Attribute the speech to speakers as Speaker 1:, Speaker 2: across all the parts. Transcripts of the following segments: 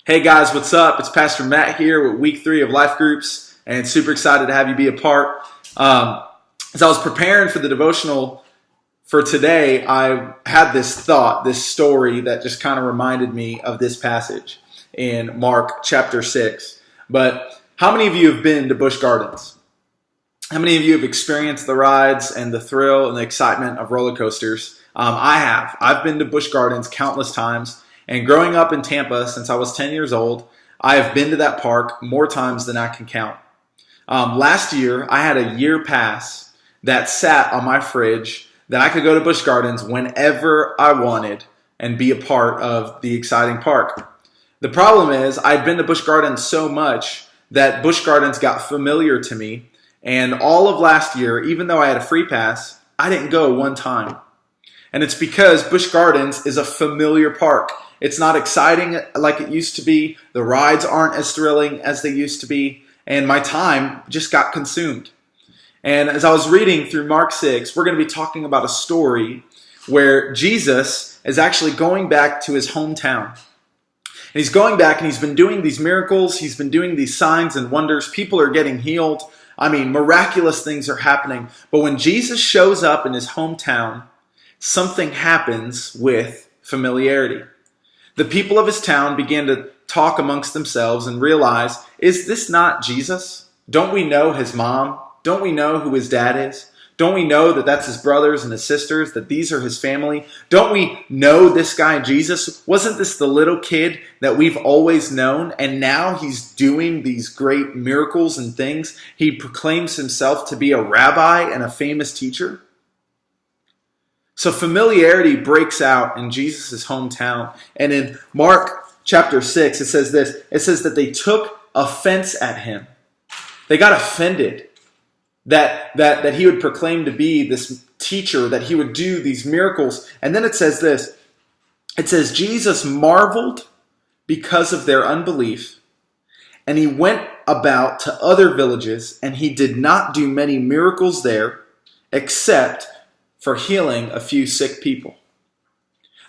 Speaker 1: Hey guys, what's up? It's Pastor Matt here with week 3 of LifeGroups, and super excited to have you be a part. As I was preparing for the devotional for today, I had this thought, this story that just kind of reminded me of this passage in Mark chapter 6. But how many of you have been to Busch Gardens? How many of you have experienced the rides and the thrill and the excitement of roller coasters? I have. I've been to Busch Gardens countless times. And growing up in Tampa since I was 10 years old, I have been to that park more times than I can count. Last year, I had a year pass that sat on my fridge that I could go to Busch Gardens whenever I wanted and be a part of the exciting park. The problem is I'd been to Busch Gardens so much that Busch Gardens got familiar to me. And all of last year, even though I had a free pass, I didn't go one time. And it's because Busch Gardens is a familiar park. It's not exciting like it used to be. The rides aren't as thrilling as they used to be. And my time just got consumed. And as I was reading through Mark 6, we're going to be talking about a story where Jesus is actually going back to his hometown. And he's going back and he's been doing these miracles. He's been doing these signs and wonders. People are getting healed. I mean, miraculous things are happening. But when Jesus shows up in his hometown, something happens with familiarity. The people of his town began to talk amongst themselves and realize, is this not Jesus? Don't we know his mom? Don't we know who his dad is? Don't we know that that's his brothers and his sisters, that these are his family? Don't we know this guy Jesus? Wasn't this the little kid that we've always known? And now he's doing these great miracles and things. He proclaims himself to be a rabbi and a famous teacher. So familiarity breaks out in Jesus' hometown. And in Mark chapter 6, it says this. It says that they took offense at him. They got offended that he would proclaim to be this teacher, that he would do these miracles. And then it says this. It says, Jesus marveled because of their unbelief, and he went about to other villages, and he did not do many miracles there, except for healing a few sick people.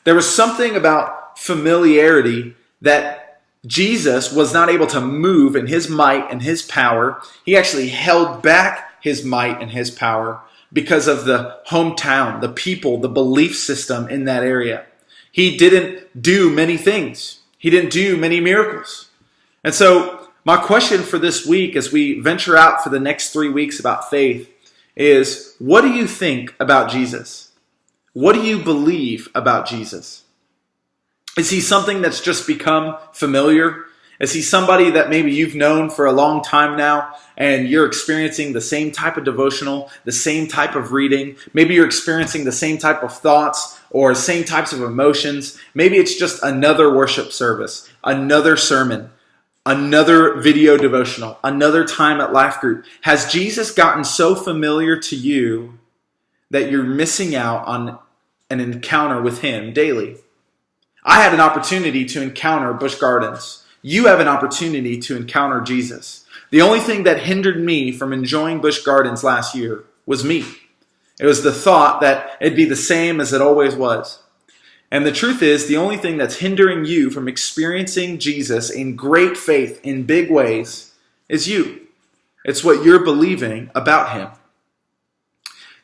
Speaker 1: There was something about familiarity that Jesus was not able to move in his might and his power. He actually held back his might and his power because of the hometown, the people, the belief system in that area. He didn't do many things. He didn't do many miracles. And so my question for this week as we venture out for the next 3 weeks about faith is, what do you think about Jesus? What do you believe about Jesus? Is he something that's just become familiar? Is he somebody that maybe you've known for a long time now and you're experiencing the same type of devotional, the same type of reading? Maybe you're experiencing the same type of thoughts or same types of emotions. Maybe it's just another worship service, another sermon, another video devotional, another time at LifeGroup. Has Jesus gotten so familiar to you that you're missing out on an encounter with him daily? I had an opportunity to encounter Busch Gardens. You have an opportunity to encounter Jesus. The only thing that hindered me from enjoying Busch Gardens last year was me. It was the thought that it'd be the same as it always was. And the truth is, the only thing that's hindering you from experiencing Jesus in great faith, in big ways, is you. It's what you're believing about him.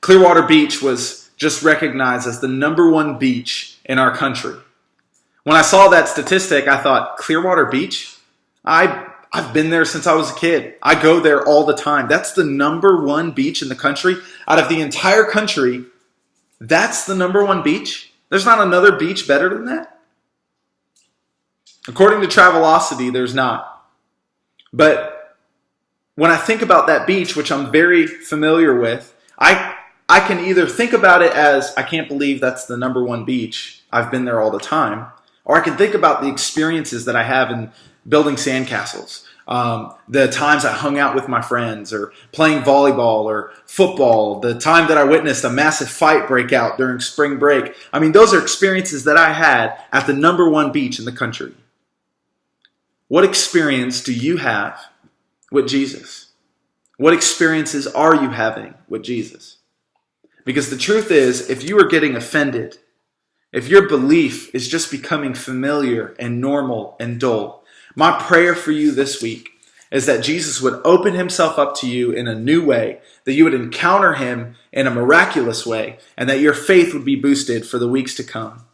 Speaker 1: Clearwater Beach was just recognized as the #1 beach in our country. When I saw that statistic, I thought, Clearwater Beach? I've been there since I was a kid. I go there all the time. That's the #1 beach in the country. Out of the entire country, that's the #1 beach? There's not another beach better than that? According to Travelocity, there's not. But when I think about that beach, which I'm very familiar with, I can either think about it as, I can't believe that's the #1 beach. I've been there all the time. Or I can think about the experiences that I have in building sandcastles. The times I hung out with my friends, or playing volleyball or football, the time that I witnessed a massive fight break out during spring break. I mean, those are experiences that I had at the #1 beach in the country. What experience do you have with Jesus? What experiences are you having with Jesus? Because the truth is, if you are getting offended, if your belief is just becoming familiar and normal and dull, My prayer for you this week is that Jesus would open himself up to you in a new way, that you would encounter him in a miraculous way, and that your faith would be boosted for the weeks to come.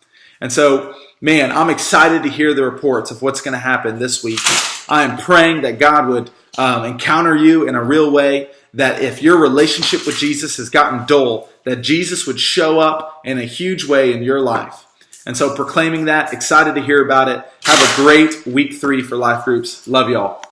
Speaker 1: And so, man, I'm excited to hear the reports of what's going to happen this week. I am praying that God would encounter you in a real way, that if your relationship with Jesus has gotten dull, that Jesus would show up in a huge way in your life. And so proclaiming that, excited to hear about it. Have a great week 3 for Life Groups. Love y'all.